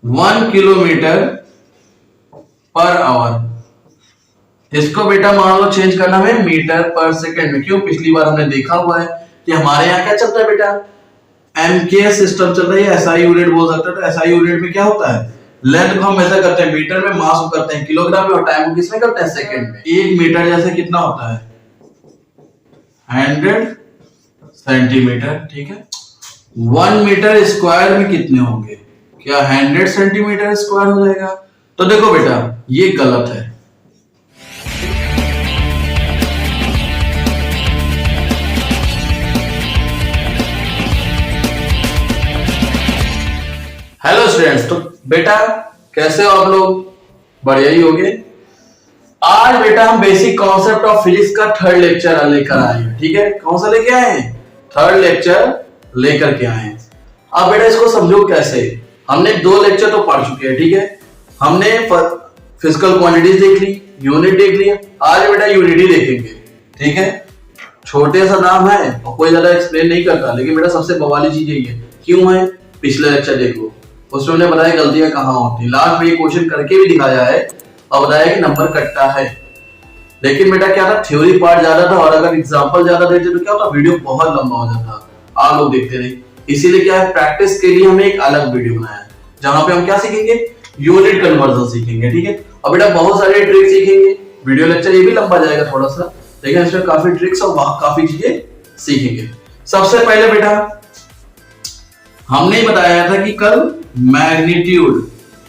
1 kilometre per our. इसको बेटा मान लो चेंज करना है मीटर पर सेकेंड में। क्यों? पिछली बार हमने देखा हुआ है कि हमारे यहाँ क्या चलता है बेटा, एमके सिस्टम चल रही है, एसआई यूनिट बोल सकते हैं। तो एसआई यूनिट में क्या होता है, लेंथ को हम मेजर करते हैं मीटर में, मास को करते हैं किलोग्राम में, और टाइम को किसमें करते हैं, सेकंड में। 1 मीटर जैसे कितना होता है 100 सेंटीमीटर, ठीक है। 1 मीटर स्क्वायर में कितने होंगे, क्या 100 सेंटीमीटर स्क्वायर हो जाएगा? तो देखो बेटा ये गलत है। हेलो स्टूडेंट्स, तो बेटा कैसे हो आप लोग? बढ़िया ही होंगे। आज बेटा हम बेसिक कॉन्सेप्ट ऑफ फिजिक्स का थर्ड लेक्चर लेकर आए हैं, ठीक है। कौन सा लेके आए हैं? थर्ड लेक्चर लेकर के आए हैं। अब बेटा इसको समझो कैसे। हमने 2 लेक्चर तो पढ़ चुके हैं, ठीक है। हमने फिजिकल क्वांटिटीज देख ली, यूनिट देख लिया। आज बेटा यूनिटी देखेंगे, ठीक है। छोटे सा नाम है और कोई ज्यादा एक्सप्लेन नहीं करता, लेकिन बेटा सबसे बवाली चीज यही है। क्यों है? पिछले लेक्चर देखो, उसमें हमने बताया गलतियां कहाँ होती है। लास्ट में ये क्वेश्चन करके भी दिखाया है और बताया कि नंबर कटता है। लेकिन बेटा क्या था, थ्योरी पार्ट ज्यादा था, और अगर एग्जांपल ज्यादा देते तो क्या होता, वीडियो बहुत लंबा हो जाता, आप लोग देखते नहीं। इसीलिए क्या है, प्रैक्टिस के लिए हमने एक अलग वीडियो बनाया है, जहां पे हम क्या सीखेंगे, यूनिट कन्वर्जन सीखेंगे, ठीक है। और बेटा बहुत सारे ट्रिक सीखेंगे। वीडियो लेक्चर ये भी लंबा जाएगा थोड़ा सा, लेकिन इसमें काफी ट्रिक्स और काफी चीजें सीखेंगे। सबसे पहले बेटा हमने बताया था कि कल मैग्नीट्यूड,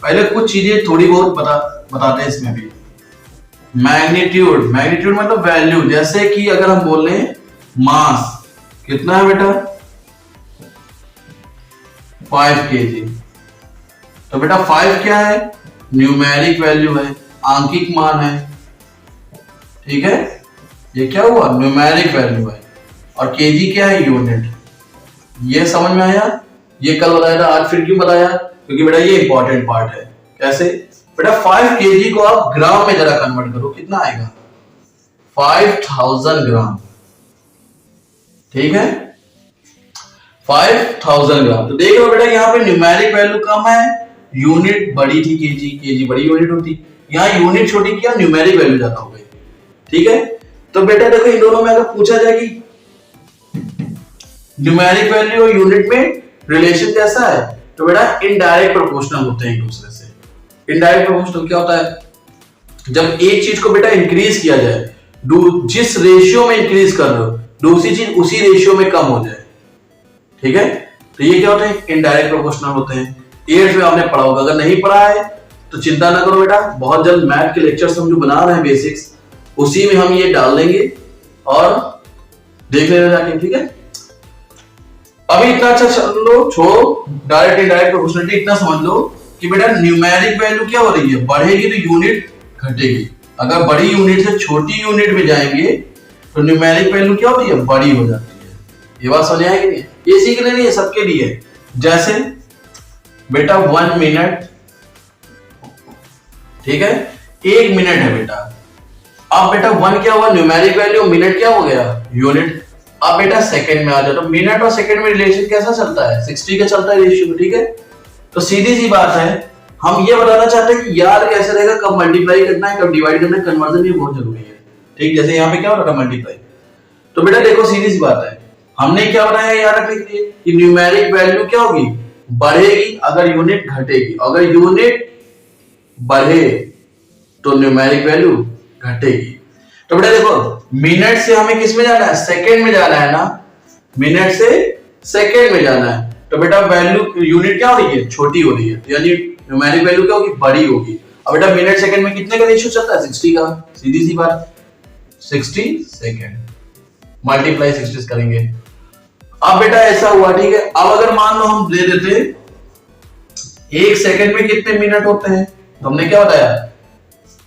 पहले कुछ चीजें थोड़ी बहुत बताते हैं इसमें भी। मैग्नीट्यूड मतलब वैल्यू। जैसे कि अगर हम बोल रहे हैं मास कितना है बेटा 5 kg, तो बेटा 5 क्या है, न्यूमेरिक वैल्यू है, आंकिक मान है, ठीक है। ये क्या हुआ, न्यूमेरिक वैल्यू है। और केजी क्या है, यूनिट। ये समझ में आया? ये कल बताया था, आज फिर क्यों बताया, क्योंकि बेटा ये इंपॉर्टेंट पार्ट है। कैसे बेटा, 5 kg को आप ग्राम में जरा कन्वर्ट करो, कितना आएगा 5000 ग्राम, ठीक है। 5000 ग्राम। तो देख लो बेटा यहाँ पे न्यूमेरिक वैल्यू कम है, यूनिट बड़ी थी, केजी बड़ी यूनिट होती, यहाँ यूनिट छोटी किया, न्यूमेरिक वैल्यू ज्यादा हो गई, ठीक है। तो बेटा देखो इन दोनों में अगर पूछा जाए कि न्यूमेरिक वैल्यू और यूनिट में रिलेशन कैसा है, तो बेटा इनडायरेक्ट प्रोपोर्शनल होते हैं एक दूसरे से। इनडायरेक्ट प्रोपोर्शनल क्या होता है, जब एक चीज को बेटा इंक्रीज किया जाए, जिस रेशियो में इंक्रीज कर रहे हो, दूसरी चीज उसी रेशियो में कम हो जाए, ठीक है। तो ये क्या होते हैं, इनडायरेक्ट प्रोपोर्शनल होते हैं। 8th में आपने पढ़ा होगा, अगर नहीं पढ़ा है तो चिंता ना करो बेटा, बहुत जल्द मैथ के लेक्चर्स हम जो बना रहे हैं बेसिक्स, उसी में हम ये डाल देंगे और देख लेना जाके, ठीक है। अभी इतना अच्छा लो, छोड़ो डायरेक्ट इनडायरेक्ट प्रोपोर्शनलिटी, इतना समझ लो कि बेटा न्यूमेरिक वैल्यू क्या हो रही है, बढ़ेगी तो यूनिट घटेगी। अगर बड़ी यूनिट से छोटी यूनिट में जाएंगे तो न्यूमेरिक वैल्यू क्या होती है, बड़ी हो जाती है। ये बात समझ आएगी नहीं? ये सीखने नहीं है, सबके लिए। जैसे बेटा 1 मिनट, ठीक है, 1 मिनट है बेटा। अब बेटा 1 क्या हुआ, न्यूमेरिक वैल्यू, मिनट क्या हो गया, यूनिट। अब बेटा सेकंड में आ जाओ, तो मिनट और सेकंड में रिलेशन कैसा चलता है, 60 का चलता है रेशियो, ठीक है। तो सीधी सी बात है, हम ये बताना चाहते हैं कि याद कैसे रहेगा, कब मल्टीप्लाई करना है, कब डिवाइड करना है, कन्वर्जन ये बहुत जरूरी है, ठीक। जैसे यहाँ पे क्या हो रहा था, मल्टीप्लाई। तो बेटा देखो सीधी सी बात है, हमने क्या बनाया याद रखने के लिए कि न्यूमेरिक वैल्यू क्या होगी, बढ़ेगी अगर यूनिट घटेगी, अगर यूनिट बढ़े तो न्यूमेरिक वैल्यू घटेगी। तो बेटा देखो मिनट से हमें किस में जाना है, सेकंड में जाना है ना, मिनट से सेकंड में जाना है। तो बेटा वैल्यू यूनिट क्या हो रही है, छोटी हो रही है, यानी न्यूमेरिक वैल्यू क्या होगी, बड़ी होगी। अब बेटा मिनट सेकंड में कितने का रेशियो चलता है, 60 का। सीधी सी बात, 60 सेकंड मल्टीप्लाई 60 करेंगे। अब बेटा ऐसा हुआ, ठीक है। अब अगर मान लो हम दे देते 1 सेकंड में कितने मिनट होते हैं, तो हमने क्या बताया,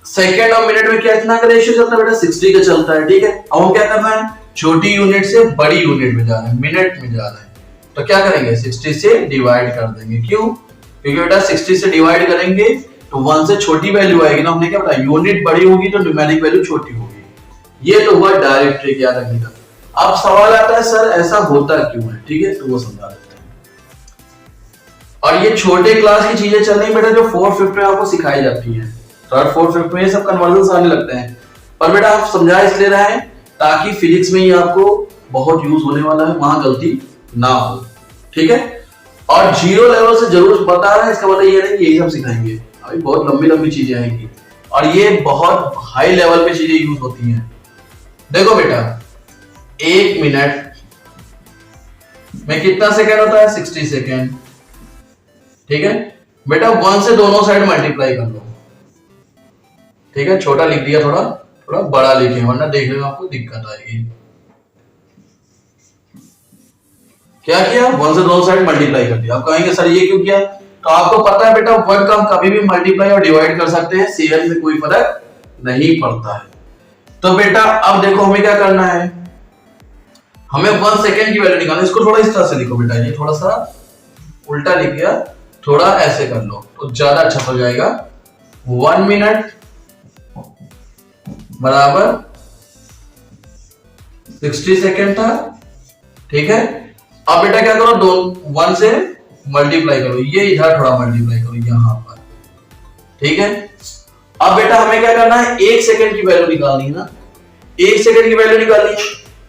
सेकंड और मिनट में क्या इतना का रेशियो चलता है बेटा, 60 का चलता है, ठीक है। अब हम क्या करना है, छोटी यूनिट से बड़ी यूनिट में जाना है, मिनट में जाना है। तो क्या करेंगे, 60 से डिवाइड कर देंगे। क्यों? क्योंकि बेटा 60 से डिवाइड करेंगे तो 1 से छोटी वैल्यू आएगी ना, हमने क्या बताया, यूनिट बड़ी होगी तो न्यूमेरिक वैल्यू छोटी होगी। ये तो हुआ डायरेक्ट ट्रिक याद रखने का। अब सवाल आता है सर ऐसा होता क्यों है, ठीक है, तो वो समझा देते हैं। और ये छोटे क्लास की चीजें चल रही बेटा जो फोर्थ फिफ्थ में आपको सिखाई जाती है, थर्ड फोर्थ फिफ्थ में ये सब कन्वर्जन आने लगते हैं। पर बेटा आप समझा इसलिए रहे हैं ताकि फिजिक्स में ये आपको बहुत यूज होने वाला है, वहां गलती ना हो, ठीक है। और जीरो लेवल से जरूर बता रहे हैं, इसका मतलब ये नहीं कि यही सब सिखाएंगे, अभी बहुत लंबी लंबी चीजें आएंगी और ये बहुत हाई लेवल पे चीजें यूज होती हैं। देखो बेटा 1 मिनट में कितना सेकेंड होता है? 60 सेकेंड, ठीक है बेटा। 1 से दोनों साइड मल्टीप्लाई कर लो, ठीक है। छोटा लिख दिया, थोड़ा थोड़ा बड़ा लिखे वरना देखने में आपको दिक्कत आएगी। क्या किया? 1 से दोनों साइड मल्टीप्लाई कर दिया। आप कहेंगे सर ये क्यों किया? तो आपको पता है बेटा 1 का हम कभी भी मल्टीप्लाई और डिवाइड कर सकते हैं, सीएल में कोई फर्क नहीं पड़ता है। तो बेटा अब देखो हमें क्या करना है, हमें 1 सेकेंड की वैल्यू निकालनी। इसको थोड़ा इस तरह से लिखो बेटा, ये थोड़ा सा उल्टा लिख गया, थोड़ा ऐसे कर लो तो ज्यादा अच्छा हो जाएगा। 1 मिनट बराबर 60 सेकेंड था, ठीक है। अब बेटा क्या करो, 1 से मल्टीप्लाई करो, ये इधर थोड़ा मल्टीप्लाई करो यहां पर, ठीक है। अब बेटा हमें क्या करना है, 1 सेकेंड की वैल्यू निकालनी है ना, 1 सेकेंड की वैल्यू निकालनी है।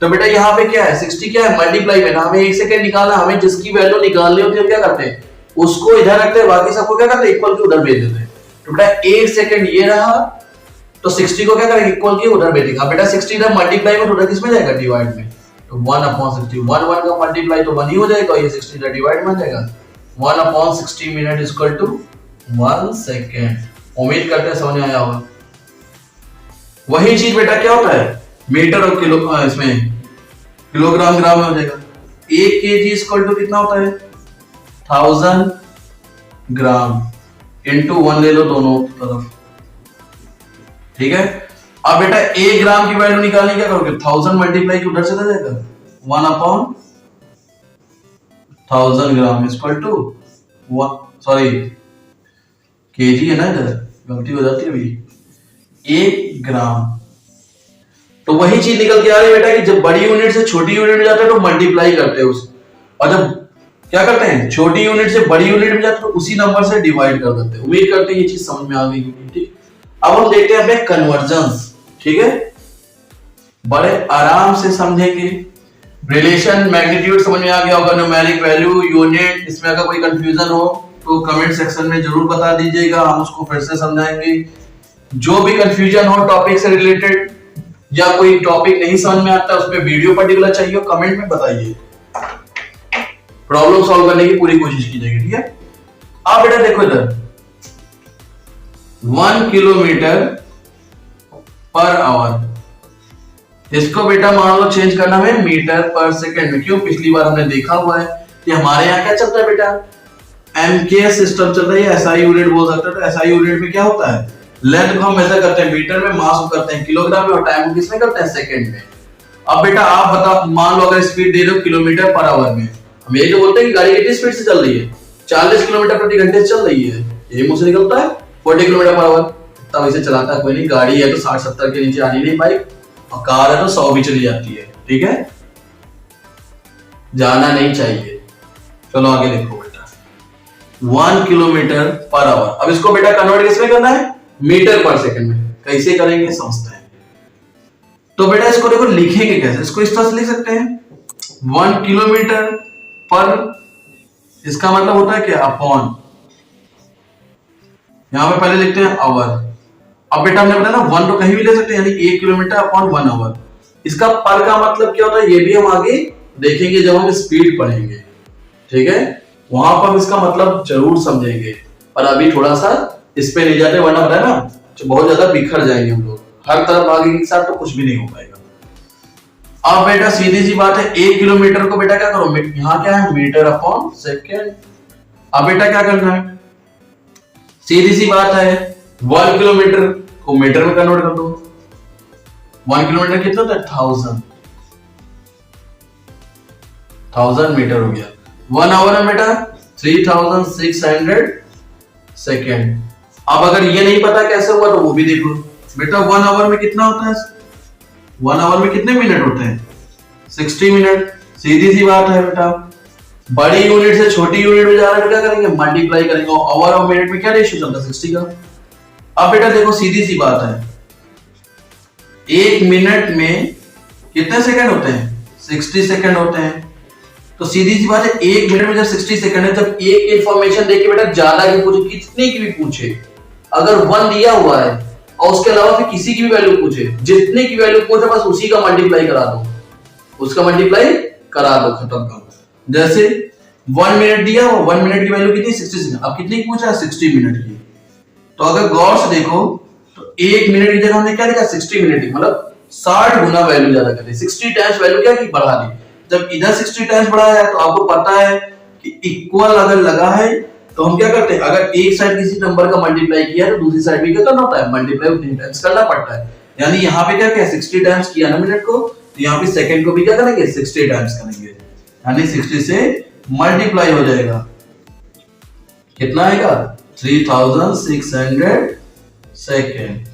तो बेटा यहाँ पे क्या है, 60 क्या है, मल्टीप्लाई में ना, हमें 1 सेकेंड निकालना। हमें जिसकी वैल्यू निकालनी होती है क्या करते हैं, उसको इधर रखते हैं, बाकी सबको क्या करते हैं, इक्वल के उधर भेज देते हैं। तो बेटा 1 सेकेंड ये रहा, तो 60 को क्या करेंगे, इक्वल के उधर भेजेंगे। अब बेटा 60 इधर मल्टीप्लाई में, उधर किसमें जाएगा, डिवाइड में। तो 1/60, 1 का मल्टीप्लाई तो 1 ही हो जाएगा, ये 60 इधर डिवाइड में जाएगा। 1/60 मिनट इक्वल टू 1 सेकेंड। उम्मीद करते हैं समझ में आया होगा। वही चीज बेटा क्या होता है, मीटर और किलो, इसमें किलोग्राम ग्राम में हो जाएगा। 1 kg इक्वल टू कितना होता है, 1000 ग्राम इंटू 1 ले लो दोनों तरफ, ठीक है। अब बेटा 1 ग्राम की वैल्यू निकालनी, क्या करोगे, 1000 मल्टीप्लाई की उधर से जाएगा, 1/1000 gram equal to 1, sorry KG है ना, इधर गलती हो जाती है अभी, 1 ग्राम। तो वही चीज निकल के आ रही है बेटा कि जब बड़ी यूनिट से छोटी यूनिट में जाते हैं तो मल्टीप्लाई करते हैं उस, और जब क्या करते हैं, छोटी यूनिट से बड़ी यूनिट में जाते हैं तो उसी नंबर से डिवाइड कर देते हैं। उम्मीद करते हैं ये चीज समझ में आ गई होगी, ठीक। अब हम देखते हैं अपने कन्वर्जन्स, ठीक है, बड़े आराम से समझेंगे। रिलेशन, मैग्नीट्यूड समझ में आ गया होगा, न्यूमेरिक वैल्यू, यूनिट, इसमें अगर कोई कंफ्यूजन हो तो कमेंट सेक्शन में जरूर बता दीजिएगा, हम उसको फिर से समझाएंगे। जो भी कंफ्यूजन हो टॉपिक से रिलेटेड या कोई टॉपिक नहीं समझ में आता, उस पर वीडियो पर्टिकुलर चाहिए, कमेंट में बताइए, प्रॉब्लम सॉल्व करने की पूरी कोशिश की जाएगी, ठीक है। अब बेटा देखो इधर 1 किलोमीटर पर आवर, इसको बेटा मान लो चेंज करना है मीटर पर सेकेंड में। क्यों, पिछली बार हमने देखा हुआ है कि हमारे यहाँ क्या चलता है बेटा, एमके सिस्टम चल रहा है, एसआई यूनिट बोल सकते हैं। तो एसआई यूनिट में क्या होता है, लेंथ को हम मेजर करते हैं मीटर में, मास को करते हैं किलोग्राम में, और टाइम को किसमें करते हैं, सेकंड में। अब बेटा आप बताओ, मान लो अगर स्पीड दे दो किलोमीटर पर आवर में, हम यही तो बोलते हैं कि गाड़ी कितनी स्पीड से चल रही है, 40 किलोमीटर प्रति घंटे से चल रही है, यही मुंह से निकलता है 40 किलोमीटर पर आवर। तब इसे चलाता कोई नहीं, गाड़ी है तो 60-70 के नीचे आनी नहीं बाइक, और कार है तो 100 भी चली जाती है, ठीक है, जाना नहीं चाहिए। चलो आगे देखो बेटा, 1 किलोमीटर पर आवर। अब इसको बेटा कन्वर्ट किसमें करना है, मीटर पर सेकंड में। कैसे करेंगे समझते हैं। तो बेटा इसको देखो लिखेंगे कैसे, इसको इस तरह से लिख सकते हैं, 1 किलोमीटर पर, इसका मतलब होता है क्या, अपॉन, यहां पे पहले लिखते हैं आवर। अब बेटा हमने बताया ना 1 तो कहीं भी ले सकते हैं, यानी 1 किलोमीटर अपॉन 1 आवर। इसका पर का मतलब क्या होता है ये भी हम आगे देखेंगे जब हम स्पीड पढ़ेंगे, ठीक है, वहां पर हम इसका मतलब जरूर समझेंगे। पर अभी थोड़ा सा इस पे नहीं जाते, वरना बताया ना तो बहुत ज्यादा बिखर जाएंगे हम लोग, हर तरफ आगे के साथ तो कुछ भी नहीं हो पाएगा। अब बेटा सीधी सी बात है, 1 किलोमीटर को बेटा क्या करो, यहाँ क्या है, मीटर अपॉन सेकेंड। अब बेटा क्या करना है, सीधी सी बात है, 1 किलोमीटर को मीटर में कन्वर्ट कर दो। 1 किलोमीटर कितना होता है, 1000 मीटर हो गया। 1 आवर में बेटा 3600 सेकेंड। अब अगर ये नहीं पता कैसे हुआ तो वो भी देख लो बेटा, 1 आवर में कितना होता है, 1 आवर में कितने मिनट होते हैं, 60 मिनट। सीधी सी बात है बेटा, बड़ी यूनिट से छोटी यूनिट में जा रहा है, क्या करेंगे, मल्टीप्लाई करेंगे। आवर और मिनट में क्या रेशियो चलता है, 60 का। अब बेटा देखो सीधी सी बात है, एक मिनट में कितने सेकंड होते हैं, 60 सेकंड होते हैं। तो सीधी सी बात है, एक मिनट में जब 60 सेकंड है, जब एक इंफॉर्मेशन देके बेटा ज्यादा की पूछे, कितने की भी पूछे, अगर 1 दिया हुआ है और उसके अलावा फिर किसी की भी वैल्यू पूछे, जितने की वैल्यू पूछे बस उसी का मल्टीप्लाई करा दो, उसका मल्टीप्लाई करा दो, खत्म करो। जैसे 1 मिनट दिया हो, 1 मिनट की वैल्यू कितनी, 60 सेकंड। अब कितनी की पूछा है, 60 मिनट की। तो अगर गौर से देखो तो एक मिनट की जगह हमने क्या लिखा, 60 मिनट की, मतलब 60 गुना वैल्यू ज्यादा कर दी, 60 टाइम्स वैल्यू क्या की, बढ़ा दी। जब इधर 60 टाइम्स बढ़ाया है तो आपको पता है कि इक्वल अगर लगा है तो हम क्या करते हैं, अगर एक साइड किसी नंबर का मल्टीप्लाई किया तो दूसरी साइड भी क्या करना होता है, मल्टीप्लाई उतनी टाइम्स करना पड़ता है। यानी यहाँ पे क्या क्या 60 टाइम्स किया ना मिनट को, तो यहाँ पे सेकंड को भी क्या करेंगे, 60 टाइम्स करेंगे, यानी 60 से मल्टीप्लाई हो जाएगा। कितना आएगा, 3600 सेकेंड।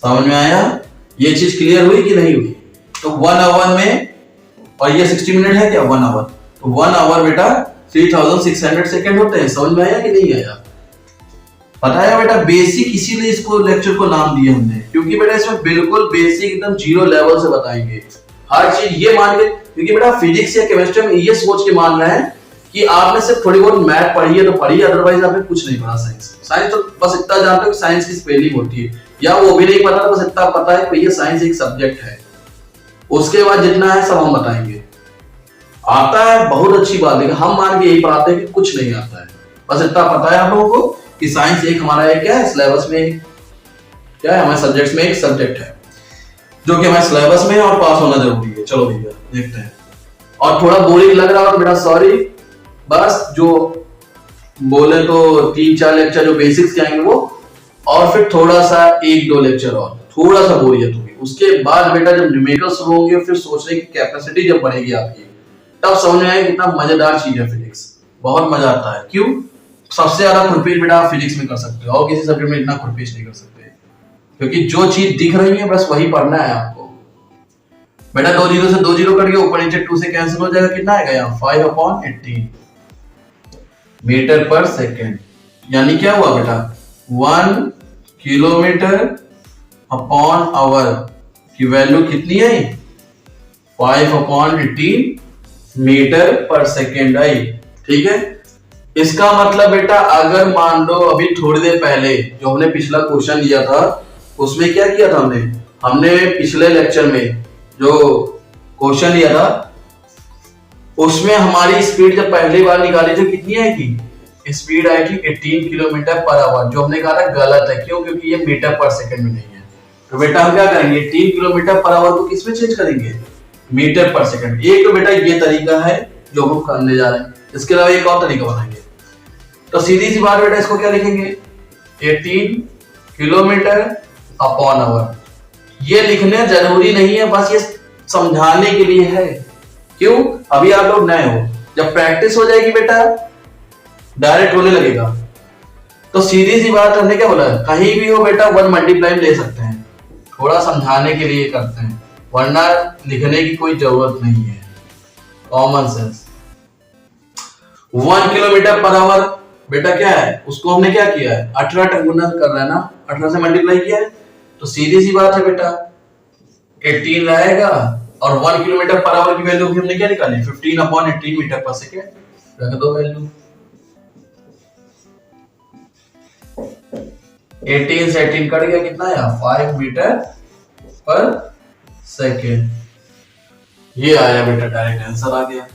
समझ में आया, ये चीज क्लियर हुई कि नहीं हुई। तो 1 आवर में, और ये 60 मिनट है क्या, 1 आवर, तो 1 आवर बेटा 3600 सेकेंड होते हैं। समझ में आया कि नहीं आया, बताया बेटा। बेसिक इसीलिए इसको लेक्चर को नाम दिया हमने, क्योंकि बेटा इसमें बिल्कुल बेसिक एकदम जीरो लेवल से बताएंगे हर चीज, ये मान के, क्योंकि बेटा फिजिक्स या केमिस्ट्री में ये सोच के मान रहे हैं कि आपने सिर्फ थोड़ी बहुत मैथ पढ़ी है तो पढ़ी, अदरवाइज आपने कुछ नहीं पढ़ा। साइंस तो बस इतना जानते हो कि साइंस की स्पेलिंग होती है, या वो भी नहीं पता, तो बस इतना पता है कि ये साइंस एक सब्जेक्ट है। उसके बाद जितना है सब हम बताएंगे। आता है बहुत अच्छी बात है, हम मान के यही पढ़ाते हैं कि कुछ नहीं आता है, बस इतना पता है आप लोगों को कि साइंस एक हमारा एक क्या है, सिलेबस में क्या है, हमारे सब्जेक्ट्स में एक सब्जेक्ट है जो कि हमारे सिलेबस में है और पास होना जरूरी है। चलो भैया देखते हैं। और थोड़ा बोरिंग लग रहा हो बेटा सॉरी, बस जो बोले तो 3-4 लेक्चर जो बेसिक्स के आएंगे वो, और फिर थोड़ा सा 1-2 लेक्चर और, थोड़ा सा बोरियत होगी। उसके बाद बेटा जब न्यूमेरिकल शुरू होंगे, फिर सोचने की कैपेसिटी जब बढ़ेगी आपकी, तब समझ में आएगा कितना मजेदार चीज है फिजिक्स, बहुत मजा आता है। क्यों, सबसे ज्यादा खुरपीट बेटा आप फिजिक्स में कर सकते हो, और किसी सब्जेक्ट में इतना खुरपीट नहीं कर सकते, क्योंकि जो चीज दिख रही है बस वही पढ़ना है आपको। बेटा 2 जीरो से 2 जीरो कट गया, ऊपर नीचे 2 से कैंसिल हो जाएगा, कितना आएगा यहाँ 5/18 मीटर पर सेकेंड। यानी क्या हुआ बेटा, 1 किलोमीटर अपॉन आवर की वैल्यू कितनी आई, 5/18 मीटर पर सेकेंड आई। ठीक है, इसका मतलब बेटा अगर मान लो अभी थोड़ी देर पहले जो हमने पिछला क्वेश्चन लिया था, उसमें क्या किया था हमने पिछले लेक्चर में जो क्वेश्चन लिया था, उसमें हमारी स्पीड जब पहली बार निकाली थी कितनी आई थी, स्पीड आई थी 18 किलोमीटर पर आवर, जो हमने कहा था गलत है। क्यों, क्योंकि ये मीटर पर सेकंड में नहीं है। तो बेटा हम क्या करेंगे, 18 किलोमीटर पर आवर को किस में चेंज करेंगे, मीटर पर सेकंड। एक तो बेटा ये तरीका है जो हम करने जा रहे हैं, इसके अलावा एक और तरीका बनाएंगे। तो सीधी सी बात बेटा, इसको क्या लिखेंगे, 18 किलोमीटर अपॉन आवर। ये लिखने जरूरी नहीं है, बस ये समझाने के लिए है। क्यों, अभी आप लोग नए हो, जब प्रैक्टिस हो जाएगी बेटा डायरेक्ट होने लगेगा। तो सीधी सी बात हमने क्या बोला, कहीं भी हो बेटा 1 मल्टीप्लाई ले सकते हैं, थोड़ा समझाने के लिए करते हैं, वरना लिखने की कोई जरूरत नहीं है, common sense. 1 kilometre per our बेटा क्या है, उसको हमने क्या किया है, 18 गुना कर रहा है ना, 18 से मल्टीप्लाई किया है। तो सीधी सी बात है बेटा 18 आएगा, और 1 किलोमीटर पर आवर की वैल्यू भी हमने क्या निकाली, 15/18 मीटर पर सेकेंड, रख दो वैल्यू। 18 से 18 कट गया, कितना आया 5 मीटर पर सेकेंड। ये आया बेटा, डायरेक्ट आंसर आ गया।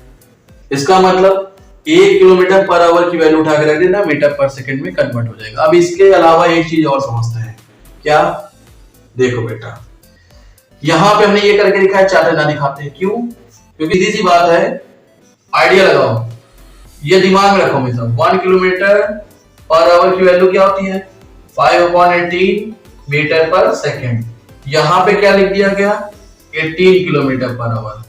इसका मतलब 1 किलोमीटर पर आवर की वैल्यू उठा के रख देना, मीटर पर सेकेंड में कन्वर्ट हो जाएगा। अब इसके अलावा एक चीज और समझते हैं, क्या, देखो बेटा यहां पे हमने ये करके दिखाया, चार्ट ना दिखाते हैं, क्यों, क्योंकि सीधी सी बात है, आइडिया लगाओ, ये दिमाग में रखो हमेशा। 1 किलोमीटर पर आवर की वैल्यू क्या होती है, 5/18 मीटर पर सेकेंड। यहां पे क्या लिख दिया गया, 18 किलोमीटर पर आवर।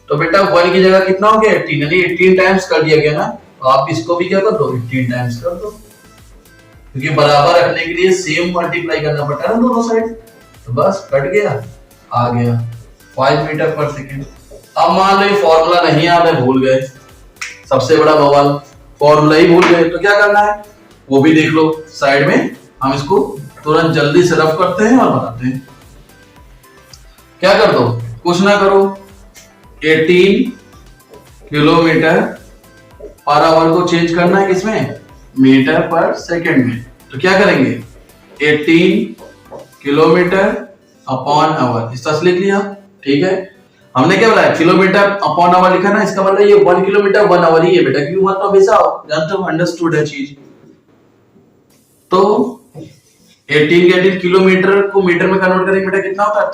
तो बेटा 1 की जगह कितना हो गया, 18, यानी 18 टाइम्स कर दिया गया ना। तो आप इसको भी क्या कर दो, 18 टाइम्स कर दो, क्योंकि बराबर रखने के लिए सेम मल्टीप्लाई करना पड़ता है ना दोनों साइड। तो बस कट गया, आ गया 5 मीटर पर सेकेंड। अब मान लो ये फॉर्मूला नहीं याद है, भूल गए, सबसे बड़ा बवाल, फॉर्मूला ही भूल गए तो क्या करना है वो भी देख लो साइड में। हम इसको तुरंत जल्दी से रफ करते हैं और बनाते हैं। क्या कर दो, कुछ ना करो, 18 किलोमीटर पर आवर को चेंज करना है किसमें, मीटर पर सेकंड में। तो क्या करेंगे, 18 किलोमीटर अपॉन आवर, इस तरह से लिख लिया। ठीक है, हमने क्या बोला, किलोमीटर अपॉन आवर लिखा ना, इसका मतलब ये 1 किलोमीटर 1 आवर ही है बेटा, क्योंकि मतलब हमेशा जानते हो अंडरस्टूड है चीज। तो 18 किलोमीटर को मीटर में कन्वर्ट करेंगे बेटा, कितना होता है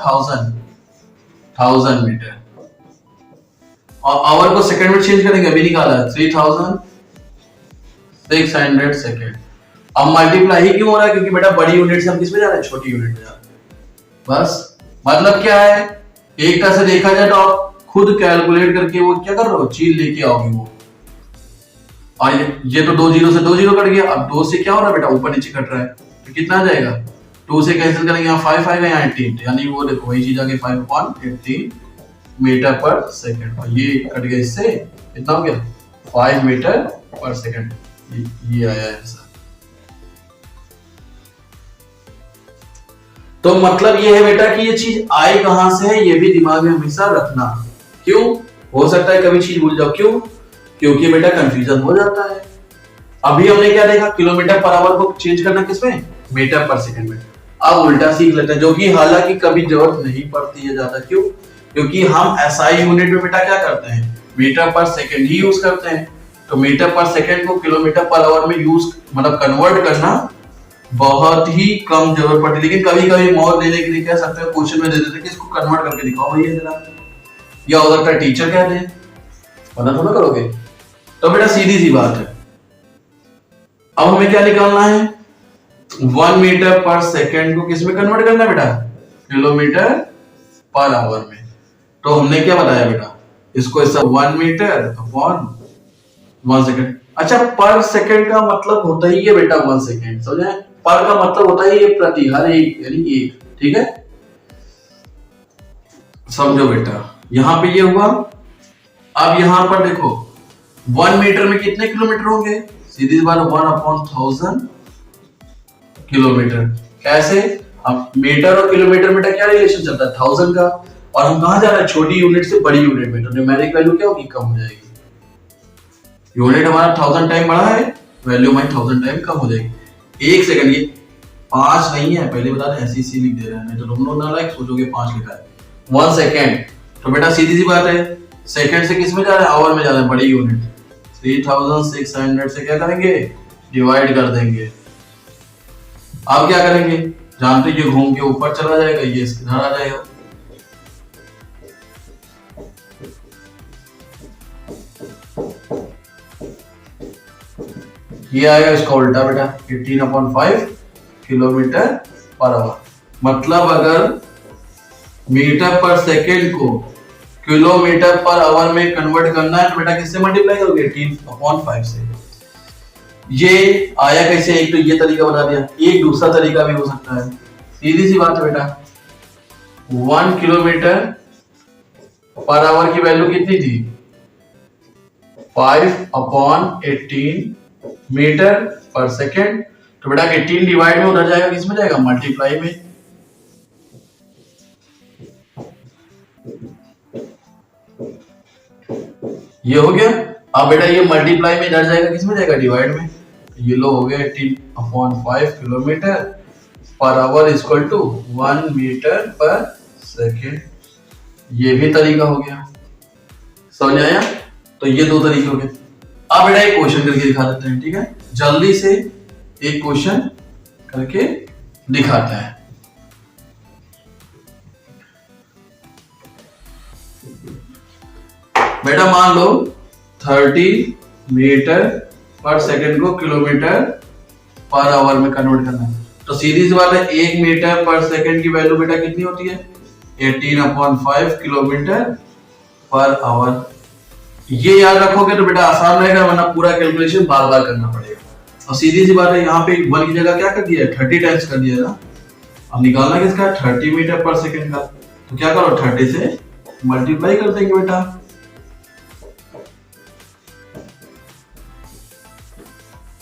1000 मीटर। और आवर को सेकंड में चेंज करेंगे, अभी निकाला 3600 सेकंड। अब मल्टीप्लाई ही क्यों हो रहा है, क्योंकि बेटा बड़ी यूनिट से हम किस में जा रहे हैं, छोटी यूनिट में जा रहे हैं। बस मतलब क्या है, एक तरह से देखा जाए तो आप खुद कैलकुलेट करके वो क्या कर रहे हो, चीज लेके आओगे वो। और ये तो 2 जीरो से 2 जीरो कट गया, अब 2 से क्या हो रहा है बेटा, ऊपर नीचे कट रहा है, तो कितना आ जाएगा, 2 से कैंसिल करेंगे, यहाँ 5 आएगा, यहाँ 18, यानी वो देखो वही चीज आ गई 5/18 मीटर पर सेकंड। और ये कट गया, इससे कितना हो गया 5 मीटर पर सेकंड। ये आया आंसर। तो मतलब ये है बेटा कि ये चीज आई कहां से है, ये भी दिमाग में हमेशा रखना। क्यों, हो सकता है कभी चीज भूल जाओ, क्यों, क्योंकि बेटा कंफ्यूजन हो जाता है। अभी हमने क्या देखा, किलोमीटर पर आवर को चेंज करना किसमें, मीटर पर सेकंड में। अब उल्टा सीख लेते हैं, जो कि हालांकि कभी जरूरत नहीं पड़ती है ज्यादा। क्यों, क्योंकि हम एसआई यूनिट में बेटा क्या करते हैं, मीटर पर सेकंड ही यूज करते हैं। तो मीटर पर सेकंड को किलोमीटर पर आवर में यूज मतलब कन्वर्ट करना बहुत ही कम जरूरत पड़ती है। लेकिन कभी कभी मोर देने के लिए कह सकते हो, क्वेश्चन में दे देते कि इसको कन्वर्ट करके दिखाओ भैया जरा, या हो सकता है टीचर कह दे, वरना थोड़ा करोगे। तो बेटा सीधी सी बात है, अब हमें क्या निकालना है, 1 मीटर पर सेकंड को किस में कन्वर्ट करना है बेटा, किलोमीटर पर आवर में। तो हमने क्या बताया बेटा, इसको ऐसा 1 मीटर अपॉन 1 सेकंड। अच्छा, पर सेकंड का मतलब होता ही है बेटा 1 सेकंड, समझे, पर का मतलब होता है ये प्रति, हर एक, यानी एक। ठीक है, समझो बेटा, यहां पे ये हुआ। अब यहां पर देखो 1 मीटर में कितने किलोमीटर होंगे, सीधी बात 1/1000 किलोमीटर। कैसे, अब मीटर और किलोमीटर में क्या रिलेशन चलता है, 1000 का। और हम कहां जा रहे हैं, छोटी यूनिट से बड़ी यूनिट में, तो न्यूमेरिक वैल्यू क्या होगी, कम हो जाएगी। यूनिट हमारा 1000 टाइम बढ़ा है, वैल्यू हमारी 1000 टाइम कम हो जाएगी। एक सेकंड, ये 5 नहीं है, पहले बता दें, ऐसी सी लिख दे रहे हैं, नहीं तो तुम लोग ना लाइक सोचोगे 5 लिखा है। 1 सेकंड, तो बेटा सीधी सी बात है, सेकंड से किस में जा रहे हैं, आवर में जा रहे हैं, बड़ी यूनिट। 3600 से क्या करेंगे, डिवाइड कर देंगे। अब क्या करेंगे, जानते ये घूम के ऊपर चला जाएगा, ये इसके इधर आ जाएगा। ये आएगा इसका उल्टा बेटा, 18/5 किलोमीटर पर आवर। मतलब अगर मीटर पर सेकेंड को किलोमीटर पर आवर में कन्वर्ट करना है तो बेटा किससे मल्टीप्लाई करोगे, 18/5 से। ये आया कैसे, एक तो ये तरीका बता दिया, एक दूसरा तरीका भी हो सकता है। सीधी सी बात है बेटा, 1 किलोमीटर पर आवर की वैल्यू कितनी थी, 5/18 मीटर पर सेकेंड। तो बेटा 18 डिवाइड में उधर जाएगा, किस में जाएगा, मल्टीप्लाई में। ये हो गया। अब बेटा ये मल्टीप्लाई में इधर जाएगा, किस में जाएगा, डिवाइड में। ये लो हो गया 18/5 kilometre per hour equal to 1 metre per second. ये भी तरीका हो गया, समझ आया। तो ये 2 तरीके हो गए। अब बेटा एक क्वेश्चन करके दिखा देते हैं, ठीक है, जल्दी से एक क्वेश्चन करके दिखाते हैं। बेटा मान लो 30 मीटर पर सेकंड को किलोमीटर पर आवर में कन्वर्ट करना है। तो सीधी सी बात है, 1 मीटर पर सेकंड की वैल्यू बेटा कितनी होती है, 18/5 किलोमीटर पर आवर। ये याद रखोगे तो बेटा आसान रहेगा, वरना पूरा कैलकुलेशन बार बार करना पड़ेगा। और सीधी सी बात है, यहाँ पे 1 की जगह क्या कर दिया है, 30 टाइम्स कर दिया ना। अब निकालना किसका, 30 मीटर पर सेकंड का। तो क्या करो, 30 से मल्टीप्लाई कर देंगे बेटा।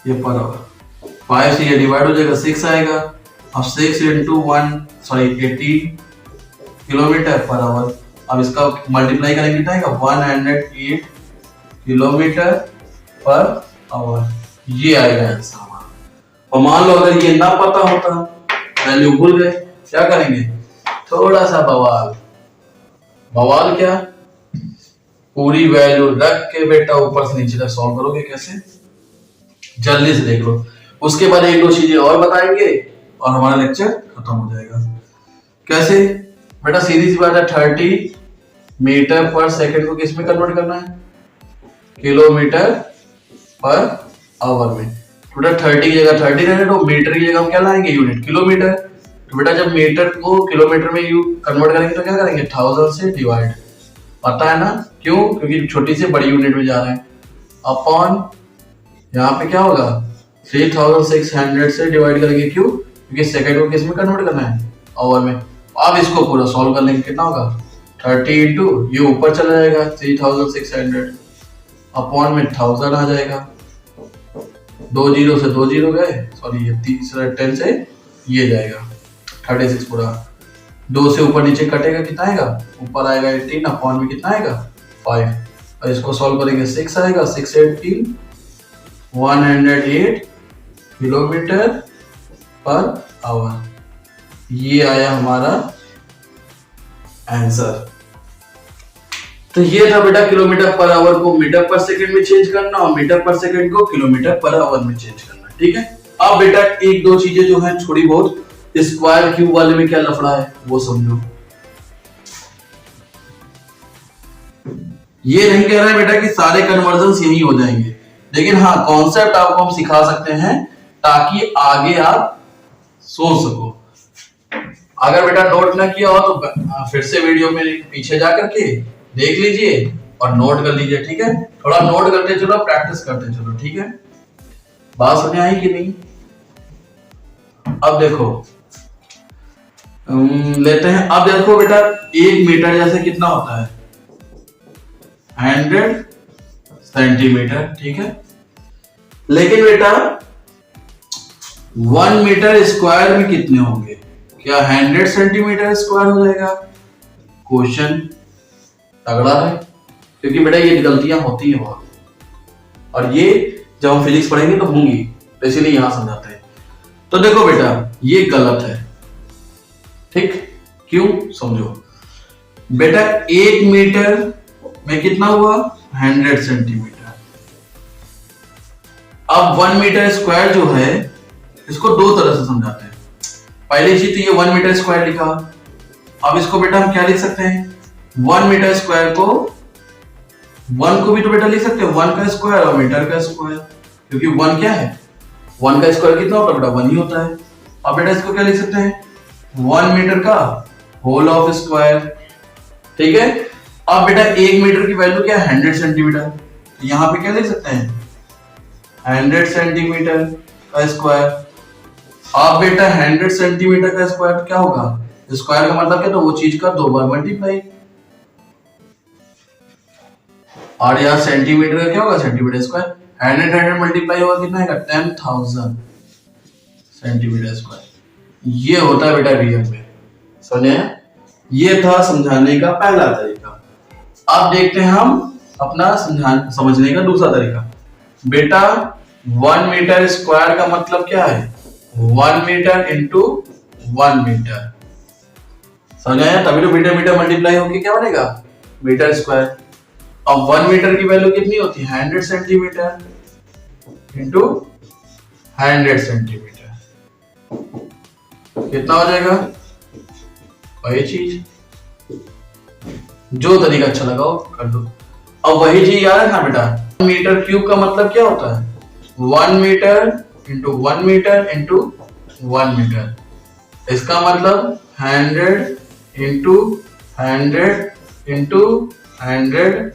ये पर आवर। 5 से ये डिवाइड हो जाएगा 6 आएगा। अब 6 इंटू 18 किलोमीटर पर आवर। अब इसका मल्टीप्लाई करेंगे कितना आएगा 108 किलोमीटर पर आवर। ये आएगा आंसर हमारा। और मान लो अगर ये ना पता होता, वैल्यू भूल गए, क्या करेंगे? थोड़ा सा बवाल। बवाल क्या? पूरी वैल्यू रख के बेटा ऊपर से नीचे तक सॉल्व करोगे। कैसे? जल्दी से देख लो। उसके बाद एक दो चीजें और बताएंगे और हमारा लेक्चर खत्म हो जाएगा। कैसे? बेटा सीधी सी बात है, 30 मीटर पर सेकंड को किस में कन्वर्ट करना है? किलोमीटर पर आवर में। तो बेटा 30 की जगह 30 रहने दो, मीटर की जगह हम क्या लाएंगे? Unit kilometre. तो बेटा जब मीटर को किलोमीटर में यू कन्वर्ट करेंगे तो क्या करेंगे? 1000 से डिवाइड। पता है ना क्यों? क्योंकि छोटी से बड़ी यूनिट में जा रहे हैं। अपॉन यहाँ पे क्या होगा? 3600 से डिवाइड करेंगे। क्यों? क्योंकि सेकंड को किस में कन्वर्ट करना है? आवर में। अब इसको पूरा सॉल्व कर लेंगे। कितना होगा? 30 इंटू ये ऊपर चला जाएगा 3600 अपॉन में 1000 आ जाएगा। 2 जीरो से 2 जीरो गए, सॉरी ये तीसरा 10 से ये जाएगा 36 पूरा। 2 से ऊपर नीचे कटेगा, कितना आएगा? ऊपर आएगा 18 अपॉन में कितना आएगा? 5। और इसको सॉल्व करेंगे 6 आएगा। 6 18 108 किलोमीटर पर आवर। ये आया हमारा आंसर। तो ये था बेटा किलोमीटर पर आवर को मीटर पर सेकंड में चेंज करना और मीटर पर सेकंड को किलोमीटर पर आवर में चेंज करना। ठीक है। अब बेटा एक दो चीजें जो है थोड़ी बहुत, स्क्वायर क्यूब वाले में क्या लफड़ा है वो समझो। ये नहीं कह रहा है बेटा कि सारे कन्वर्जन यही हो जाएंगे, लेकिन हाँ कॉन्सेप्ट आपको हम सिखा सकते हैं ताकि आगे आप सोच सको। अगर बेटा नोट ना किया हो तो फिर से वीडियो में पीछे जाकर के देख लीजिए और नोट कर लीजिए। ठीक है। थोड़ा नोट करते चलो, प्रैक्टिस करते चलो। ठीक है। बात समझ आई कि नहीं? अब देखो लेते हैं। अब देखो बेटा 1 मीटर जैसे कितना होता है? 100 सेंटीमीटर। ठीक है। लेकिन बेटा 1 मीटर स्क्वायर में कितने होंगे? क्या 100 सेंटीमीटर स्क्वायर हो जाएगा? क्वेश्चन तगड़ा है, क्योंकि बेटा ये गलतियां होती है बहुत, और ये जब हम फिजिक्स पढ़ेंगे तो होंगी, तो इसीलिए यहां समझाते हैं। तो देखो बेटा ये गलत है। ठीक? क्यों? समझो बेटा 1 मीटर में कितना हुआ? 100 सेंटीमीटर। अब 1 मीटर स्क्वायर जो है इसको दो तरह से समझाते हैं। पहली चीज तो ये 1 मीटर स्क्वायर लिखा। अब इसको बेटा हम क्या लिख सकते हैं? 1 मीटर स्क्वायर को 1 को भी तो बेटा लिख सकते हैं 1 का स्क्वायर और मीटर का स्क्वायर, क्योंकि 1 क्या है? 1 का स्क्वायर कितना होता है बेटा? 1 ही होता है। अब बेटा इसको क्या लिख सकते हैं? 1 मीटर का होल ऑफ स्क्वायर। ठीक है। अब बेटा 1 मीटर की वैल्यू क्या है? 100 सेंटीमीटर। यहां पे क्या लिख सकते हैं? 100 सेंटीमीटर का स्क्वायर। अब बेटा 100 सेंटीमीटर का स्क्वायर क्या होगा? स्क्वायर का मतलब क्या? तो वो चीज का 2 बार मल्टीप्लाई। और यार सेंटीमीटर का क्या होगा? Centimetre square. 100 मल्टीप्लाई होगा कितना आएगा? 10,000 सेंटीमीटर स्क्वायर। ये होता है बेटा रियल में। समझे? ये था समझाने का पहला तरीका। अब देखते हैं हम अपना समझने का दूसरा तरीका। बेटा 1 मीटर स्क्वायर का मतलब क्या है? 1 मीटर इंटू 1 मीटर। समझाया? तभी तो मीटर मीटर मल्टीप्लाई होकर क्या बनेगा? Metre square. अब 1 मीटर की वैल्यू कितनी होती है? 100 सेंटीमीटर इंटू 100 सेंटीमीटर। कितना हो जाएगा? वही चीज, जो तरीका अच्छा लगाओ कर दो। अब वही चीज याद है ना बेटा, मीटर क्यूब का मतलब क्या होता है? 1 metre into 1 metre into 1 metre. इसका मतलब 100 इंटू 100 इंटू 100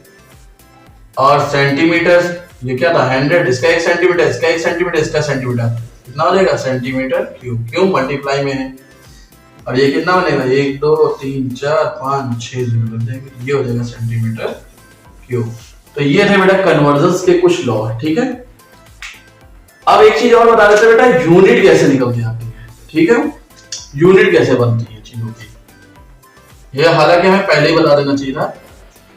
और सेंटीमीटर। ये क्या था? 100। इसका 1 सेंटीमीटर, इसका 1 सेंटीमीटर, इसका सेंटीमीटर। कितना हो जाएगा? Centimetre cube. क्यों? मल्टीप्लाई में है। और ये कितना बनेगा? 1 2 3 4 5 6 जीरो बन जाएंगे। ये हो जाएगा सेंटीमीटर क्यूब। तो ये थे बेटा कन्वर्जन्स के कुछ लॉ है। ठीक है। अब एक चीज और बता देते हैं बेटा, यूनिट कैसे निकलती आती है, ठीक है, यूनिट कैसे बनती है चीजों की, ये हालांकि हमें पहले ही बता देना चाहिए था।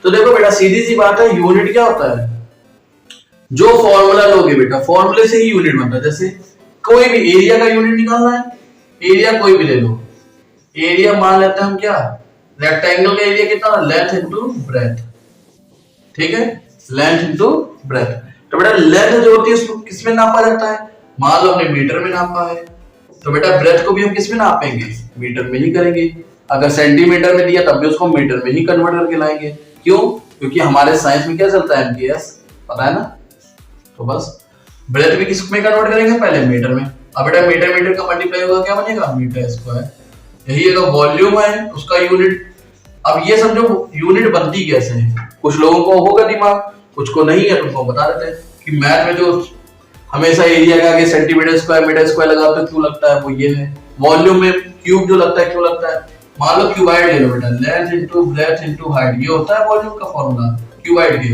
तो देखो बेटा सीधी सी बात है, यूनिट क्या होता है, जो फॉर्मूला लोगे बेटा फॉर्मूले से ही यूनिट बनता है। जैसे कोई भी एरिया का यूनिट निकालना है, एरिया कोई भी ले लो, एरिया मान लेते हैं हम क्या, रेक्टेंगल का एरिया कितना, लेंथ इंटू ब्रेथ, ठीक है, लेंथ इंटू ब्रेथ। तो बेटा लेंथ जो होती है उसको किस में नापा जाता है, मान लो हमने मीटर में नापा है, तो बेटा ब्रेथ को भी हम किस में नापेंगे, मीटर में ही करेंगे। अगर सेंटीमीटर में दिया तब भी उसको मीटर में ही कन्वर्ट करके लाएंगे। क्यों, क्योंकि हमारे साइंस में क्या चलता है, एमकेएस, पता है ना। तो बस ब्रेथ भी किस में कन्वर्ट करेंगे, पहले मीटर में। अब बेटा मीटर मीटर का मल्टीप्लाई होगा क्या बनेगा, मीटर स्क्वायर। यही अगर वॉल्यूम है उसका यूनिट। अब ये समझो यूनिट बनती कैसे है, कुछ लोगों को होगा दिमाग, कुछ को नहीं है, तुमको बता देते हैं कि मैथ में जो हमेशा एरिया के आगे सेंटीमीटर स्क्वायर मीटर स्क्वायर लगाते हैं, क्यों लगता है, वो ये है। वॉल्यूम में क्यूब जो लगता है, क्यों लगता है, मान लो क्यूबाइड ले लो बेटा, length into breadth into height, ये होता है वॉल्यूम का फॉर्मूला क्यूबाइड के।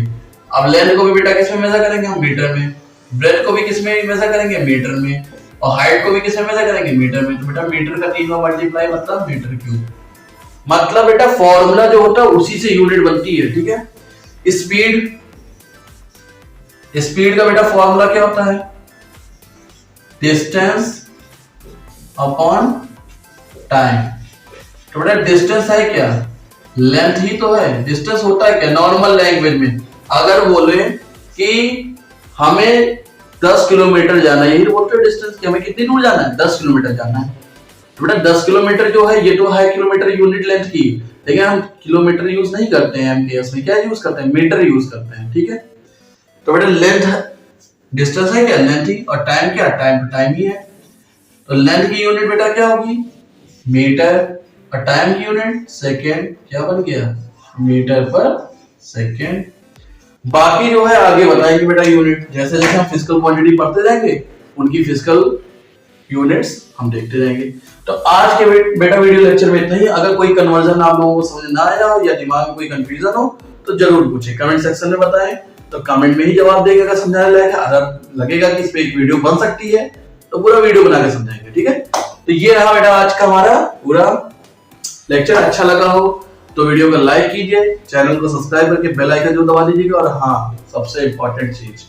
अब लेंथ को भी बेटा किस में मेजर करेंगे हम, मीटर में। ब्रेथ को भी किस में मेजर करेंगे, मीटर में। और हाइट को भी किस में मेजर करेंगे, मीटर में। तो बेटा मीटर का 3 में मल्टीप्लाई मतलब मीटर क्यूब। मतलब बेटा फॉर्मूला जो होता है उसी से यूनिट बनती है, ठीक है। स्पीड, स्पीड का बेटा फॉर्मूला क्या होता है, डिस्टेंस अपॉन टाइम। तो बेटा डिस्टेंस है क्या, लेंथ ही तो है। डिस्टेंस होता है क्या, नॉर्मल लैंग्वेज में अगर बोले कि हमें 10 किलोमीटर जाना है, यही बोलते हैं डिस्टेंस, कि हमें कितनी दूर जाना है, 10 किलोमीटर जाना है। तो बेटा 10 किलोमीटर जो है ये तो है किलोमीटर यूनिट लेंथ की, लेकिन हम किलोमीटर यूज नहीं करते हैं एमकेएस में, क्या यूज करते हैं, मीटर यूज करते हैं, ठीक है। तो बेटा लेंथ, डिस्टेंस है क्या, लेंथ ही, और टाइम क्या, टाइम ही है। तो लेंथ की यूनिट बेटा क्या होगी, मीटर, और टाइम की यूनिट सेकेंड, क्या बन गया, मीटर पर सेकेंड। बाकी जो है आगे बताएंगे बेटा यूनिट, जैसे जैसे हम फिजिकल क्वांटिटी पढ़ते जाएंगे उनकी फिजिकल यूनिट्स हम देखते जाएंगे। तो आज के बेटा वीडियो लेक्चर में इतना ही। अगर कोई कन्वर्जन आप लोगों को समझ ना आया हो या दिमाग में कोई कंफ्यूजन हो तो जरूर पूछे, कमेंट सेक्शन में बताएं, तो कमेंट में ही जवाब देगा, अगर समझाने लायक है। अगर लगेगा कि इस पे एक वीडियो बन सकती है तो पूरा वीडियो बना के समझाएंगे, ठीक है। तो ये रहा बेटा आज का हमारा पूरा लेक्चर। अच्छा लगा हो तो वीडियो को लाइक कीजिए, चैनल को सब्सक्राइब करके बेल आइकन जो दबा दीजिएगा, और हाँ सबसे इंपॉर्टेंट चीज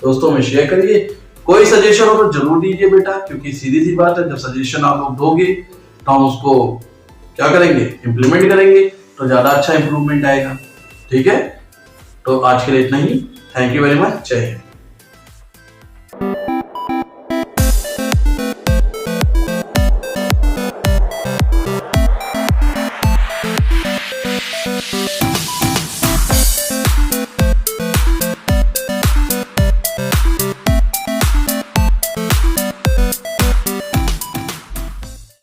दोस्तों में शेयर करिए। कोई सजेशन हो तो जरूर दीजिए बेटा, क्योंकि सीधी सी बात है, जब सजेशन आप लोग दोगे तो हम उसको क्या करेंगे, इंप्लीमेंट करेंगे, तो ज्यादा अच्छा इंप्रूवमेंट आएगा, ठीक है। तो आज के लिए इतना ही। थैंक यू वेरी मच, जय हिंद।